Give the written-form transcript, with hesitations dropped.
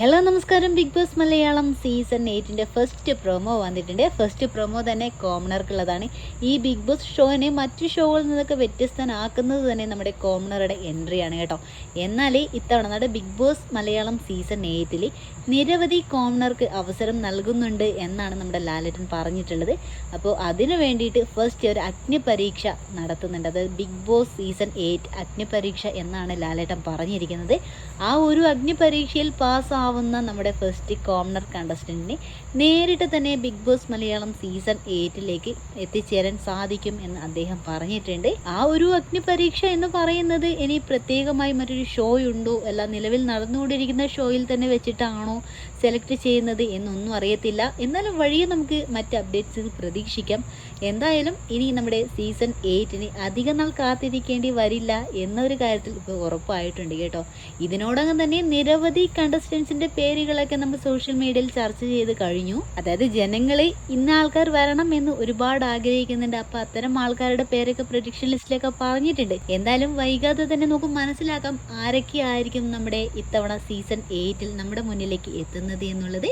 Hello നമസ്കാരം. Bigg Boss Malayalam season 8 first promo വന്നിട്ടുണ്ട്. First promo തന്നെ കോമണർക്കുള്ളതാണ്. ഈ ബിഗ് ബോസ് ഷോനെ മറ്റു ഷോകളിൽ നിന്നൊക്കെ വ്യത്യസ്തനാക്കുന്നത് തന്നെ നമ്മുടെ കോമണറുടെ എൻട്രിയാണ് കേട്ടോ. എന്നാൽ ഇത്തവണ നമ്മുടെ ബിഗ് ബോസ് മലയാളം സീസൺ 8 നിരവധി കോമണർക്ക് അവസരം നൽകുന്നുണ്ട് എന്നാണ് നമ്മുടെ ലാലേട്ടൻ പറഞ്ഞിട്ടുള്ളത്. അപ്പോൾ അതിനു വേണ്ടിയിട്ട് ഫസ്റ്റ് ഒരു അഗ്നിപരീക്ഷ നടത്തുന്നുണ്ട്. അതായത് ബിഗ് ബോസ് സീസൺ 8 അഗ്നിപരീക്ഷ എന്നാണ് ലാലേട്ടൻ പറഞ്ഞിരിക്കുന്നത്. ആ ഒരു അഗ്നിപരീക്ഷയിൽ പാസ്സാവുന്ന നമ്മുടെ ഫസ്റ്റ് കോമണർ കണ്ടസ്റ്റന്റിനെ നേരിട്ട് തന്നെ ബിഗ് ബോസ് മലയാളം സീസൺ 8 എത്തിച്ചേരാൻ സാധിക്കും എന്ന് അദ്ദേഹം പറഞ്ഞിട്ടുണ്ട്. ആ ഒരു അഗ്നിപരീക്ഷ എന്ന് പറയുന്നത് ഇനി പ്രത്യേകമായി മറ്റൊരു ഷോ ഉണ്ടോ, അല്ല നിലവിൽ നടന്നുകൊണ്ടിരിക്കുന്ന ഷോയിൽ തന്നെ വെച്ചിട്ടാണോ സെലക്ട് ചെയ്യുന്നത് എന്നൊന്നും അറിയത്തില്ല. എന്നാലും വഴിയെ നമുക്ക് മറ്റ് അപ്ഡേറ്റ്സ് പ്രതീക്ഷിക്കാം. എന്തായാലും ഇനി നമ്മുടെ സീസൺ 8 അധിക നാൾ കാത്തിരിക്കേണ്ടി വരില്ല എന്നൊരു കാര്യത്തിൽ ഇപ്പോൾ ഉറപ്പായിട്ടുണ്ട് കേട്ടോ. ഇതിനോടകം തന്നെ നിരവധി കണ്ടസ്റ്റൻസിന്റെ പേരുകളൊക്കെ നമ്മൾ സോഷ്യൽ മീഡിയയിൽ ചർച്ച ചെയ്ത് കഴിഞ്ഞു. അതായത് ജനങ്ങളെ ഇന്ന ആൾക്കാർ വരണം എന്ന് ഒരുപാട് ആഗ്രഹിക്കുന്നുണ്ട്. അപ്പൊ അത്തരം ആൾക്കാരുടെ പേരൊക്കെ പ്രൊഡിക്ഷൻ ലിസ്റ്റിലൊക്കെ പറഞ്ഞിട്ടുണ്ട്. എന്തായാലും വൈകാതെ തന്നെ നമുക്ക് മനസ്സിലാക്കാം ആരൊക്കെ ആയിരിക്കും നമ്മുടെ ഇത്തവണ സീസൺ 8 നമ്മുടെ മുന്നിലേക്ക് എത്തുന്നത് എന്നുള്ളത്.